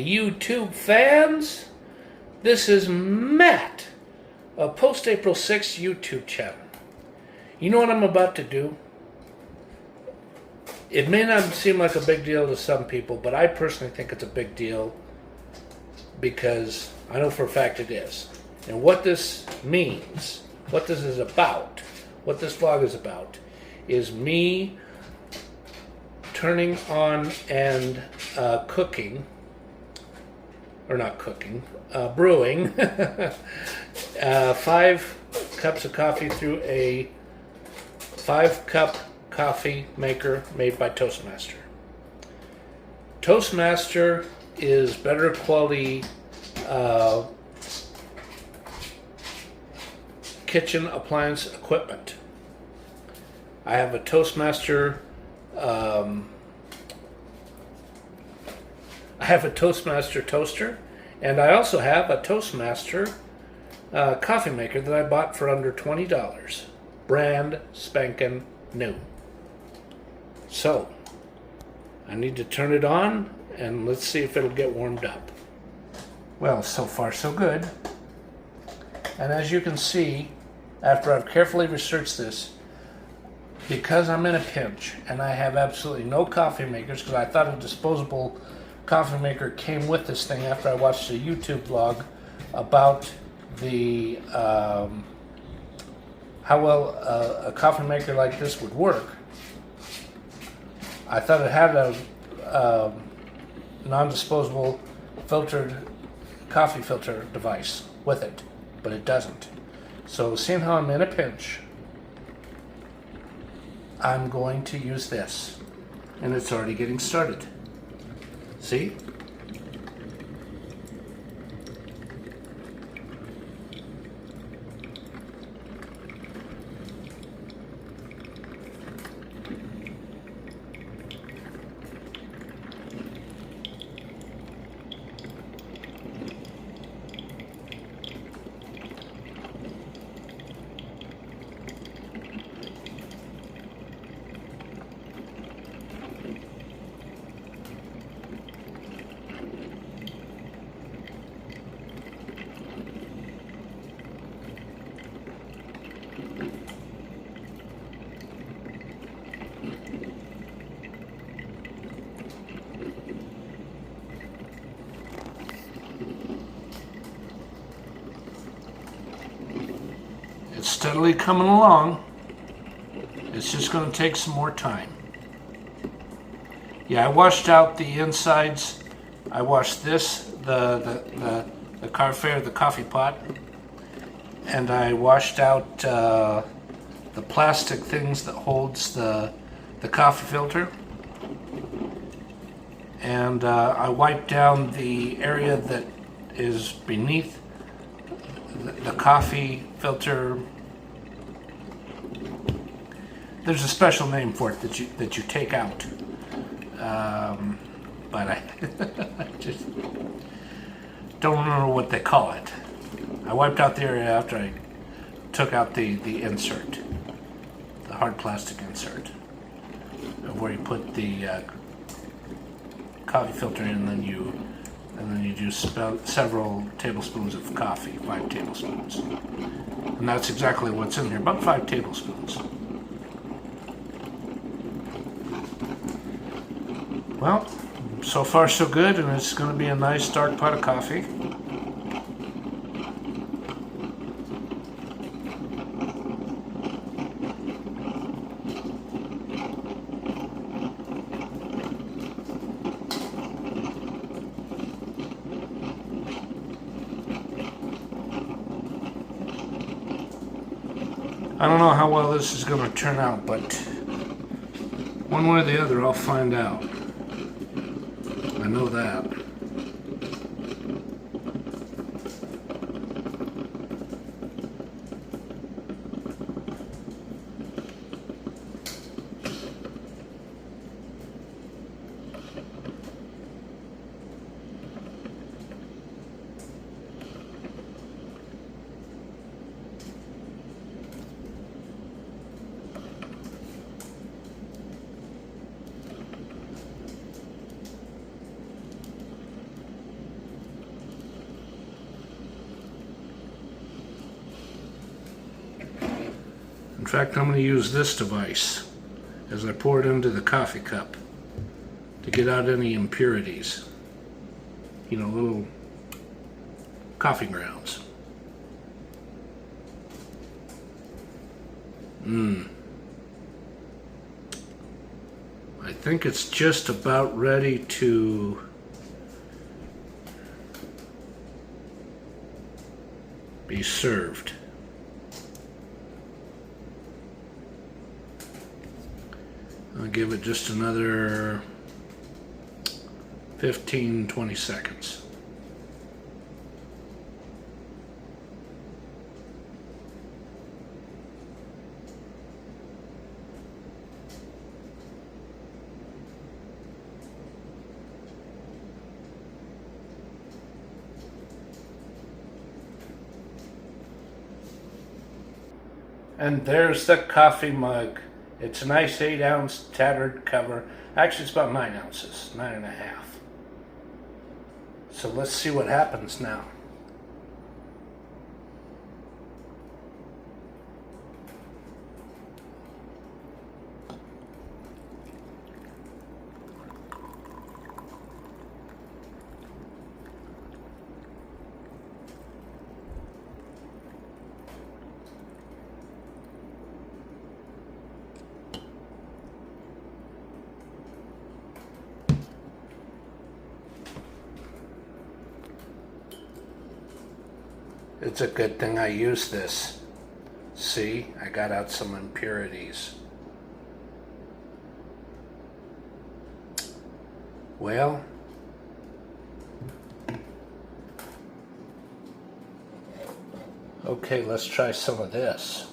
YouTube fans. This is Matt of Post April 6th YouTube channel. You know what I'm about to do? It may not seem like a big deal to some people, but I personally think it's a big deal because I know for a fact it is. And what this means, what this is about, what this vlog is about, is me turning on and brewing 5 cups of coffee through a 5-cup coffee maker made by Toastmaster. Toastmaster is better quality kitchen appliance equipment. I have a Toastmaster toaster, and I also have a Toastmaster coffee maker that I bought for under $20, brand spanking new. So I need to turn it on and let's see if it'll get warmed up. Well, so far so good. And as you can see, after I've carefully researched this, because I'm in a pinch and I have absolutely no coffee makers, because I thought a disposable coffee maker came with this thing after I watched a YouTube vlog about the how well a coffee maker like this would work. I thought it had a non-disposable filtered coffee filter device with it, but it doesn't. So seeing how I'm in a pinch, I'm going to use this, and it's already getting started. See? Steadily coming along. It's just going to take some more time. Yeah, I washed out the insides. I washed this, the coffee pot, and I washed out the plastic things that holds the coffee filter, and I wiped down the area that is beneath the coffee filter. There's a special name for it that you take out, but I just don't remember what they call it. I wiped out the area after I took out the insert, the hard plastic insert, of where you put the coffee filter in, and then you do several tablespoons of coffee, 5 tablespoons, and that's exactly what's in here, about 5 tablespoons. Well, so far so good, and it's going to be a nice dark pot of coffee. I don't know how well this is going to turn out, but one way or the other I'll find out. I know that. In fact, I'm going to use this device as I pour it into the coffee cup to get out any impurities. You know, little coffee grounds. I think it's just about ready to be served. I'll give it just another 15-20 seconds. And there's the coffee mug. It's a nice 8-ounce tattered cover. Actually, it's about 9 ounces, 9.5. So let's see what happens now. It's a good thing I used this. See, I got out some impurities. Well, okay, let's try some of this.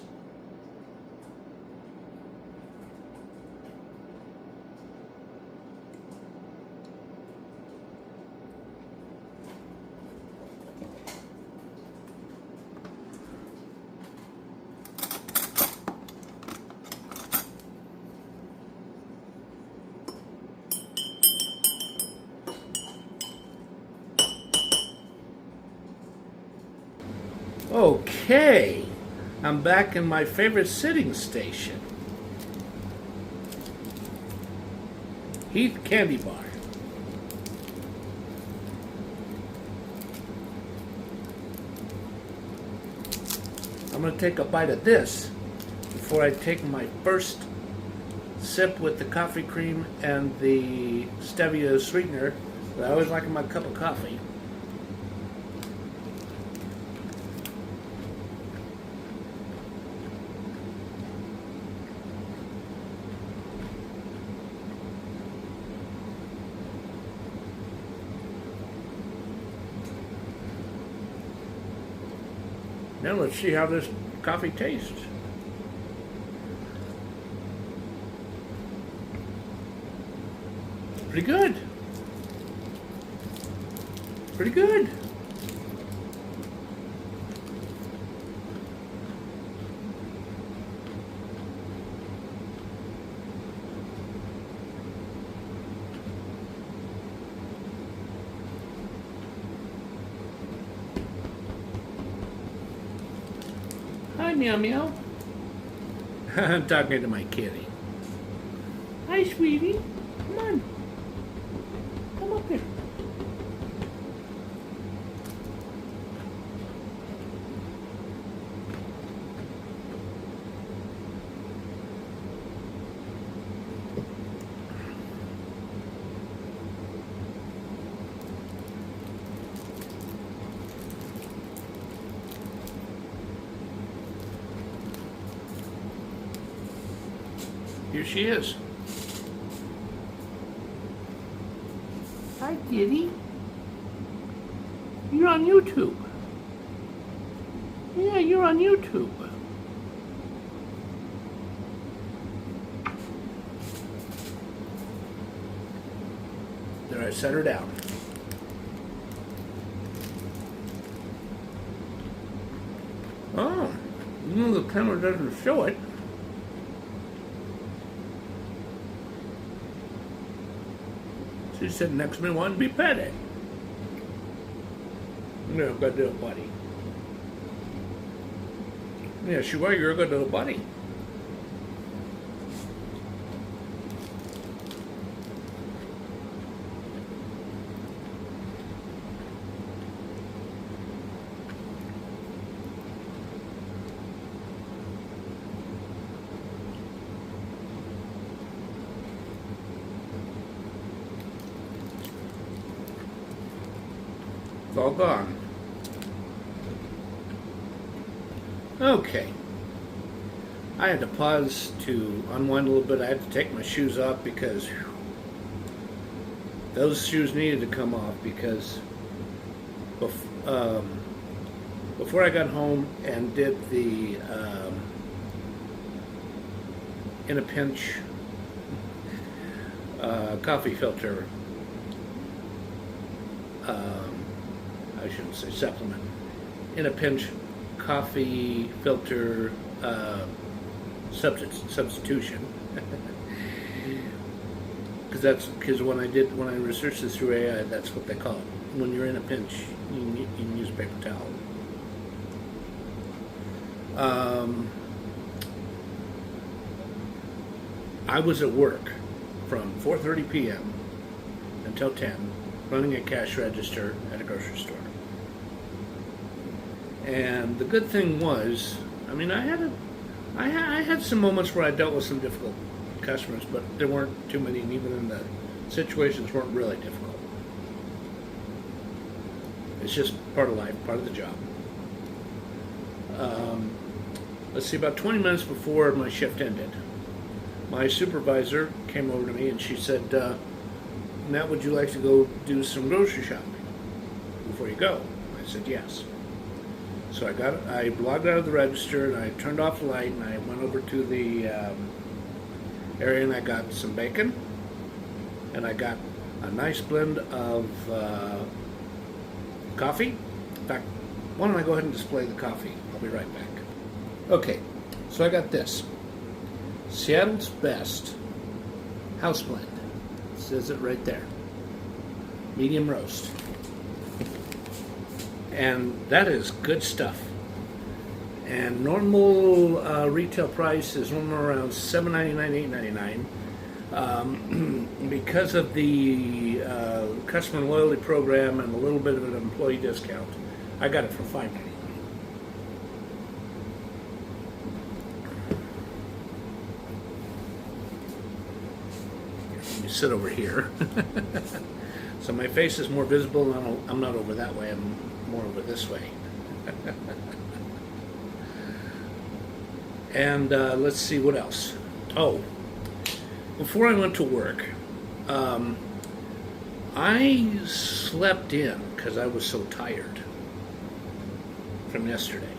Okay, I'm back in my favorite sitting station. Heath Candy Bar. I'm going to take a bite of this before I take my first sip with the coffee cream and the stevia sweetener that I always like in my cup of coffee. Now let's see how this coffee tastes. Pretty good. Pretty good. Hi, Meow Meow. I'm talking to my kitty. Hi, sweetie. Come on. Come up here. Here she is. Hi, kitty. You're on YouTube. Yeah, you're on YouTube. There, I set her down. Oh, the camera doesn't show it. She's sitting next to me wanting to be petted. You're a good little buddy. Yes, you are. You're a good little buddy. It's all gone. Okay. I had to pause to unwind a little bit. I had to take my shoes off because those shoes needed to come off because before I got home and did the in a pinch coffee filter, I shouldn't say supplement, in a pinch coffee filter substitution. Because when I researched this through AI, that's what they call it. When you're in a pinch, you can use paper towel. I was at work from 4:30 p.m. until 10, running a cash register at a grocery store. And the good thing was, I mean, I had some moments where I dealt with some difficult customers, but there weren't too many, and even in the situations weren't really difficult. It's just part of life, part of the job. Let's see, about 20 minutes before my shift ended, my supervisor came over to me and she said, Matt, would you like to go do some grocery shopping before you go? I said yes. So I logged out of the register and I turned off the light and I went over to the area and I got some bacon and I got a nice blend of coffee. In fact, why don't I go ahead and display the coffee? I'll be right back. Okay, so I got this. Seattle's Best House Blend. It says it right there. Medium roast. And that is good stuff. And normal retail price is normally around $7.99, $8.99. Because of the customer loyalty program and a little bit of an employee discount, I got it for $5.99. Let me sit over here. So my face is more visible, and I'm not over that way, I'm more over this way. And let's see what else. Oh, before I went to work, I slept in because I was so tired from yesterday.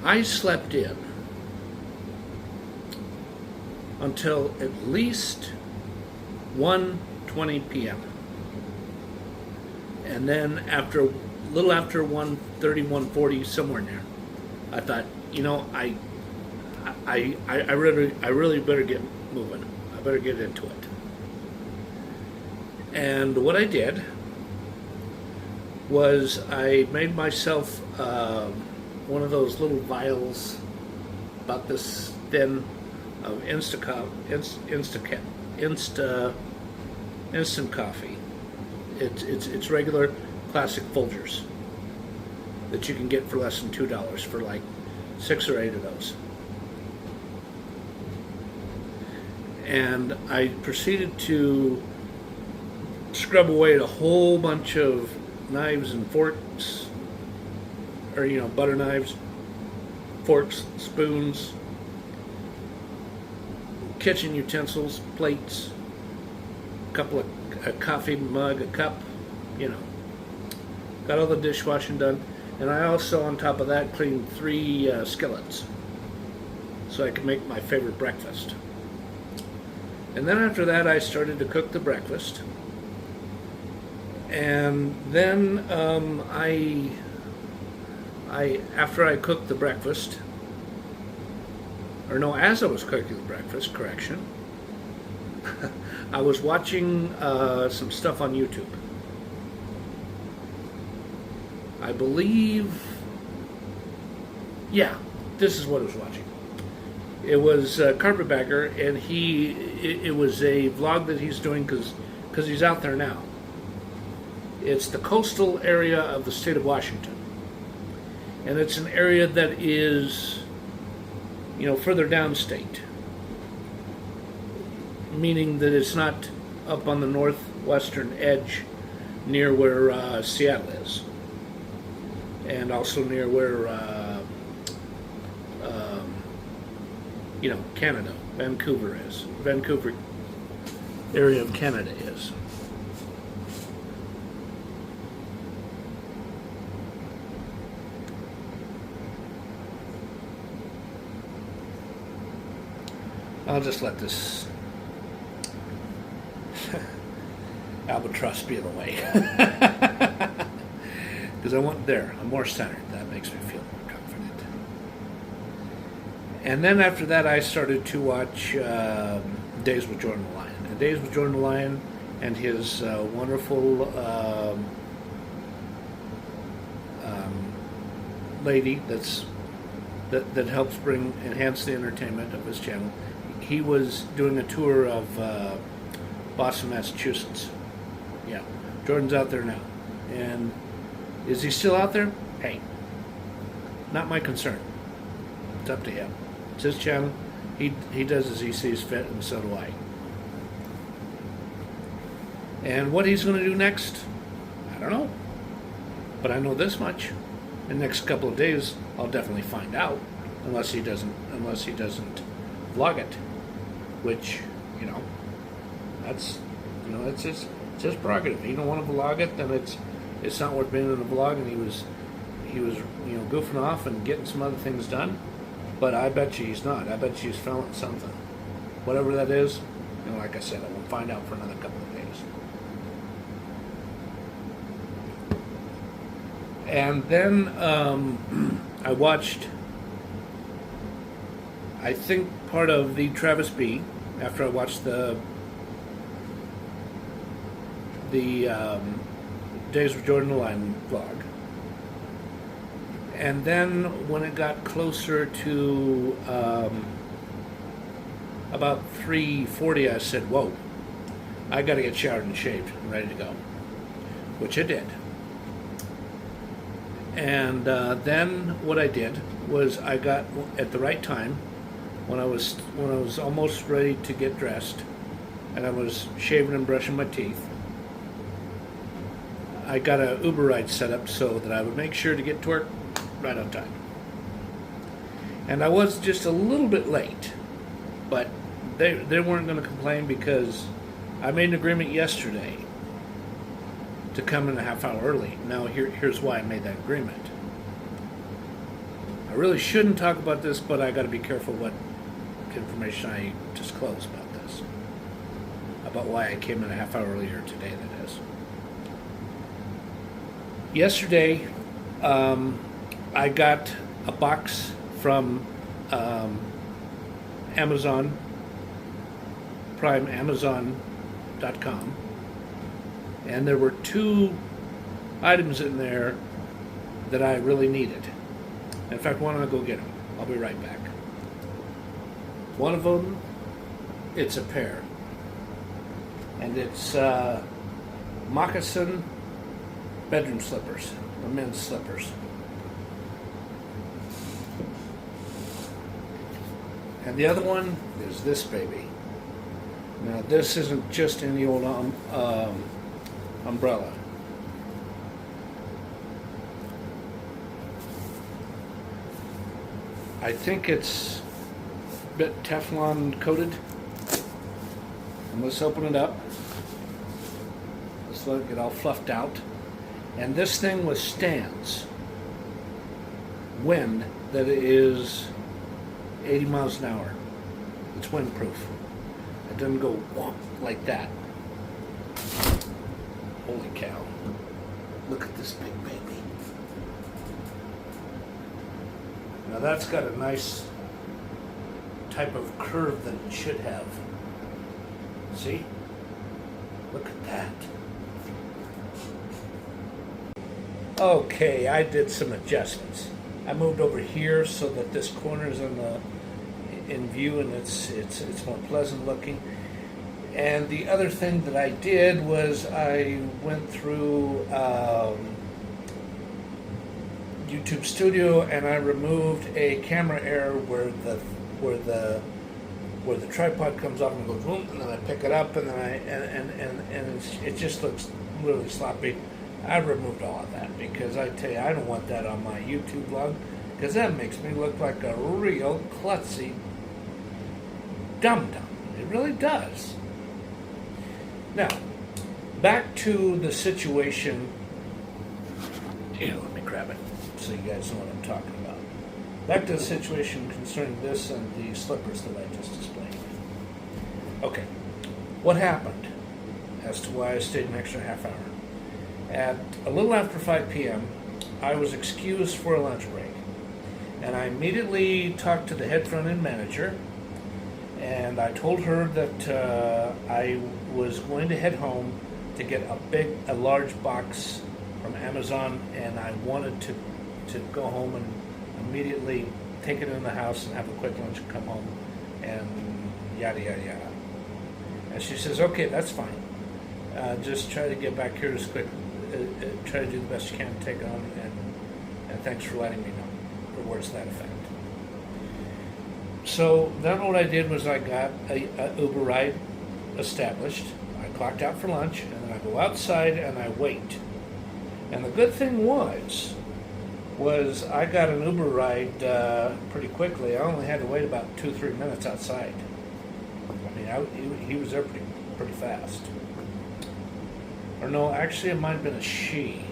I slept in until at least 1:20 p.m. And then a little after 1:30, 1:40, somewhere in there, I thought, you know, I really better get moving. I better get into it. And what I did was I made myself one of those little vials about this thin of instant coffee. It's regular classic Folgers that you can get for less than $2 for like 6 or 8 of those. And I proceeded to scrub away a whole bunch of knives and forks, or butter knives, forks, spoons, kitchen utensils, plates, a coffee mug, a cup, got all the dishwashing done. And I also, on top of that, cleaned 3 skillets so I could make my favorite breakfast. And then after that, I started to cook the breakfast. And then after I cooked the breakfast, as I was cooking the breakfast, correction, I was watching some stuff on YouTube. I believe, this is what I was watching. It was Carpetbagger, and it was a vlog that he's doing because he's out there now. It's the coastal area of the state of Washington, and it's an area that is, further downstate, meaning that it's not up on the northwestern edge near where Seattle is, and also near where Canada, Vancouver is. Vancouver area of Canada is. I'll just let this albatross be in the way. Because I'm more centered. That makes me feel more confident. And then after that, I started to watch Days with Jordan the Lion. And Days with Jordan the Lion and his wonderful lady that helps enhance the entertainment of his channel. He was doing a tour of Boston, Massachusetts. Yeah, Jordan's out there now. And is he still out there? Hey, not my concern. It's up to him. It's his channel. He does as he sees fit, and so do I. And what he's going to do next, I don't know. But I know this much. In the next couple of days, I'll definitely find out, unless he doesn't vlog it. Which, that's, it's his prerogative. He don't want to vlog it, then it's not worth being in a vlog. And he was goofing off and getting some other things done. But I bet you he's not. I bet you he's feeling something. Whatever that is, like I said, I won't find out for another couple of days. And then I watched, I think, part of the Travis B. After I watched the Days with Jordan the Lion vlog. And then when it got closer to about 3:40, I said, whoa, I got to get showered and shaved and ready to go, which I did. And then what I did was I got, at the right time, when I was almost ready to get dressed, and I was shaving and brushing my teeth, I got a Uber ride set up so that I would make sure to get to work right on time. And I was just a little bit late, but they weren't going to complain because I made an agreement yesterday to come in a half hour early. Now here's why I made that agreement. I really shouldn't talk about this, but I got to be careful what information I disclose about this, about why I came in a half hour earlier today, that is. Yesterday, I got a box from Amazon Prime, Amazon.com, and there were 2 items in there that I really needed. In fact, why don't I go get them? I'll be right back. One of them, it's a pair, and it's moccasin bedroom slippers, or men's slippers. And the other one is this baby. Now this isn't just any old umbrella. I think it's a bit Teflon coated. And let's open it up. Let's let it get all fluffed out. And this thing withstands wind that is 80 miles an hour. It's windproof. It doesn't go whomp like that. Holy cow. Look at this big baby. Now that's got a nice type of curve that it should have. See? Look at that. Okay, I did some adjustments. I moved over here so that this corner is in view, and it's more pleasant looking. And the other thing that I did was I went through YouTube Studio and I removed a camera error where the tripod comes off and goes boom, and then I pick it up, and then it just looks really sloppy. I removed all of that because I tell you, I don't want that on my YouTube vlog because that makes me look like a real klutzy dum-dum. It really does. Now, back to the situation. Here, let me grab it so you guys know what I'm talking about. Back to the situation concerning this and the slippers that I just displayed. Okay, what happened as to why I stayed an extra half hour? At a little after 5 p.m., I was excused for a lunch break. And I immediately talked to the head front-end manager, and I told her that I was going to head home to get a large box from Amazon, and I wanted to go home and immediately take it in the house and have a quick lunch and come home, and yada, yada, yada. And she says, okay, that's fine. Just try to get back here as quick. Try to do the best you can to take it on, and thanks for letting me know, or words to that effect. So then what I did was I got a Uber ride established. I clocked out for lunch, and then I go outside and I wait. And the good thing was I got an Uber ride pretty quickly. I only had to wait about 2-3 minutes outside. I mean, he was there pretty fast. Or no, actually it might have been a she.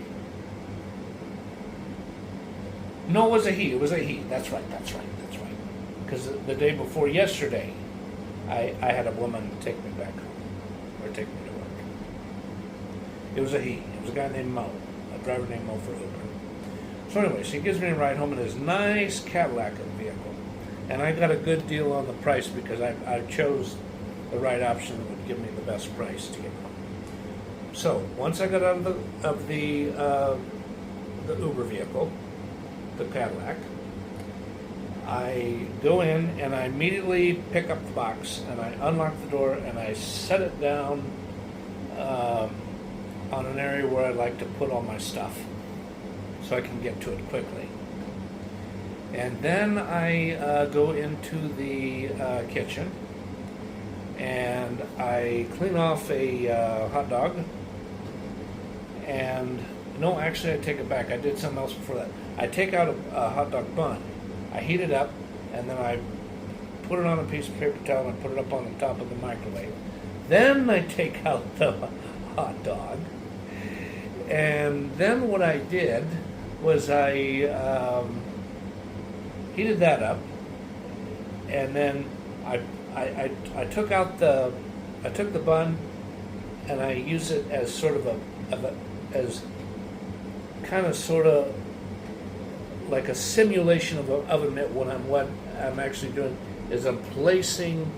No, it was a he. It was a he. That's right. Because the day before yesterday, I had a woman take me back home, or take me to work. It was a he. It was a guy named Mo, a driver named Mo for Uber. So anyway, he gives me a ride home in his nice Cadillac vehicle. And I got a good deal on the price because I chose the right option that would give me the best price to get home. So once I got out of the Uber vehicle, the Cadillac, I go in and I immediately pick up the box and I unlock the door and I set it down on an area where I like to put all my stuff so I can get to it quickly. And then I go into the kitchen and I clean off a hot dog. And no, actually I take it back. I did something else before that. I take out a hot dog bun. I heat it up, and then I put it on a piece of paper towel and put it up on the top of the microwave. Then I take out the hot dog. And then what I did was I heated that up, and then I took the bun, and I used it as sort of as kind of sort of like a simulation of an oven mitt. What I'm actually doing is I'm placing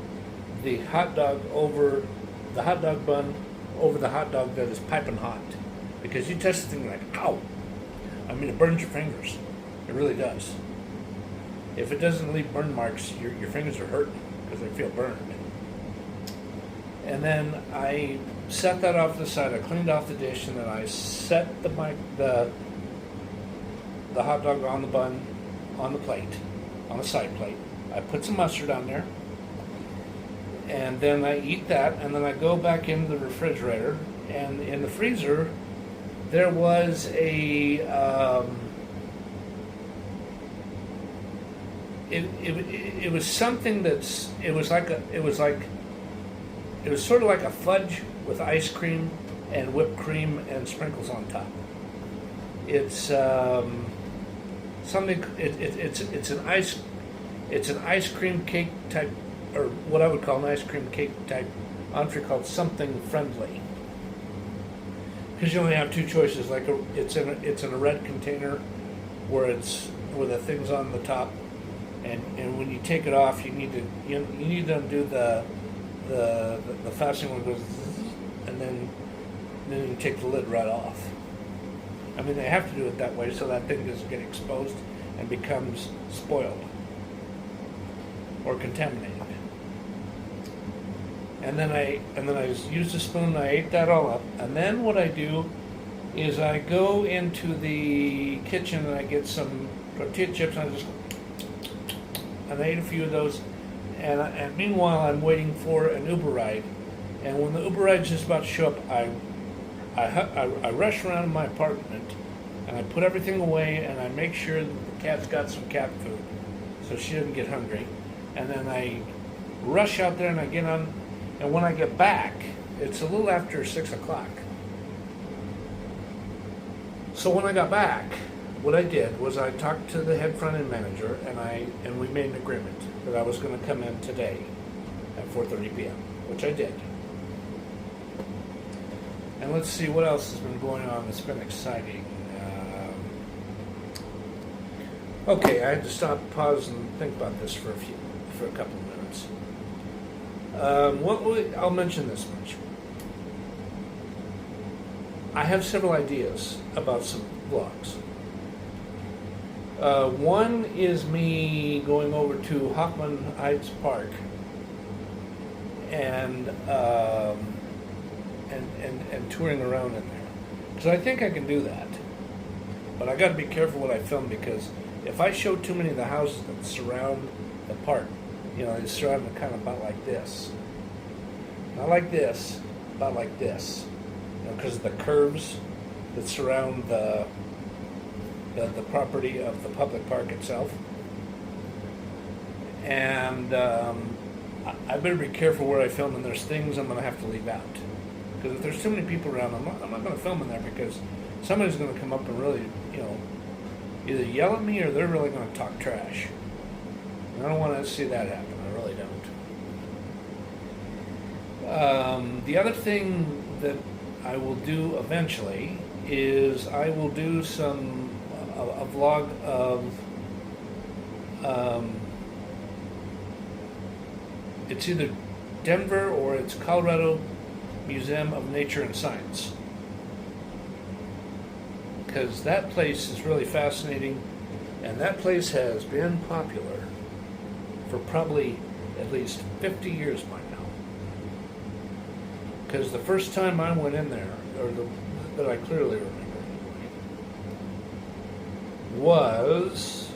the hot dog over the hot dog bun over the hot dog that is piping hot, because you touch the thing like, ow! I mean, it burns your fingers. It really does. If it doesn't leave burn marks, your fingers are hurting because they feel burned. And then I set that off to the side. I cleaned off the dish, and then I set the hot dog on the bun, on the plate, on the side plate. I put some mustard on there, and then I eat that, and then I go back into the refrigerator, and in the freezer, there was it was something it was sort of like a fudge with ice cream and whipped cream and sprinkles on top. It's something. It's an ice cream cake type, or what I would call an ice cream cake type entree called something friendly. Because you only have two choices. Like it's in a red container where the thing's on the top, and when you take it off, you need to undo the fastening one goes, and then you take the lid right off. I mean, they have to do it that way so that thing doesn't get exposed and becomes spoiled or contaminated. And then I used a spoon and I ate that all up. And then what I do is I go into the kitchen and I get some tortilla chips and I ate a few of those. And meanwhile, I'm waiting for an Uber ride. And when the Uber ride's just about to show up, I I rush around in my apartment, and I put everything away, and I make sure that the cat's got some cat food, so she doesn't get hungry. And then I rush out there and I get on, and when I get back, it's a little after 6 o'clock. So when I got back, what I did was I talked to the head front end manager, and we made an agreement that I was going to come in today at 4:30 p.m., which I did. And let's see what else has been going on that's been exciting. Okay, I had to stop, pause, and think about this for a couple of minutes. I'll mention this much. I have several ideas about some vlogs. One is me going over to Hoffman Heights Park and touring around in there, because I think I can do that. But I got to be careful what I film, because if I show too many of the houses that surround the park, they surround it kind of about like this, not like this, about like this, because of the curves that surround the property of the public park itself. And I better be careful where I film, and there's things I'm going to have to leave out. Because if there's too many people around, I'm not going to film in there, because somebody's going to come up and really, either yell at me or they're really going to talk trash. And I don't want to see that happen. I really don't. The other thing that I will do eventually is I will do a vlog of it's either Denver or it's Colorado Museum of Nature and Science, because that place is really fascinating, and that place has been popular for probably at least 50 years by now. Because the first time I went in there, that I clearly remember, was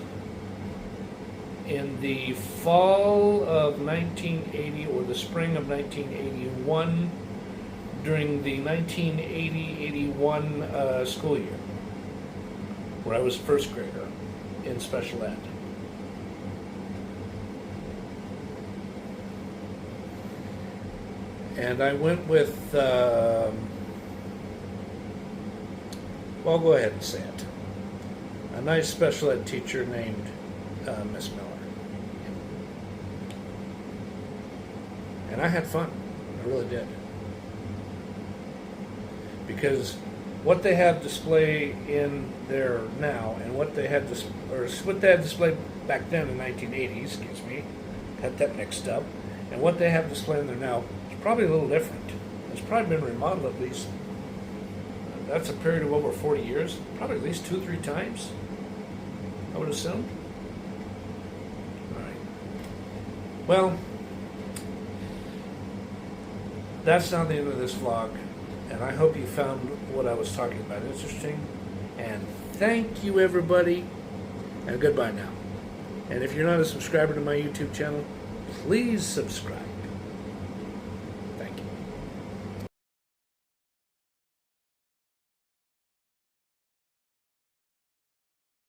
in the fall of 1980 or the spring of 1981, during the 1980-81 school year, where I was a first grader in special ed. And I went with, well, I'll go ahead and say it, a nice special ed teacher named Miss Miller. And I had fun, I really did. Because what they have display in there now, and what they had displayed back then in 1980, excuse me, got that mixed up, and what they have displayed in there now is probably a little different. It's probably been remodeled at least, that's a period of over 40 years, probably at least 2-3 times, I would assume. All right. Well, that's not the end of this vlog. And I hope you found what I was talking about interesting. And thank you, everybody. And goodbye now. And if you're not a subscriber to my YouTube channel, please subscribe.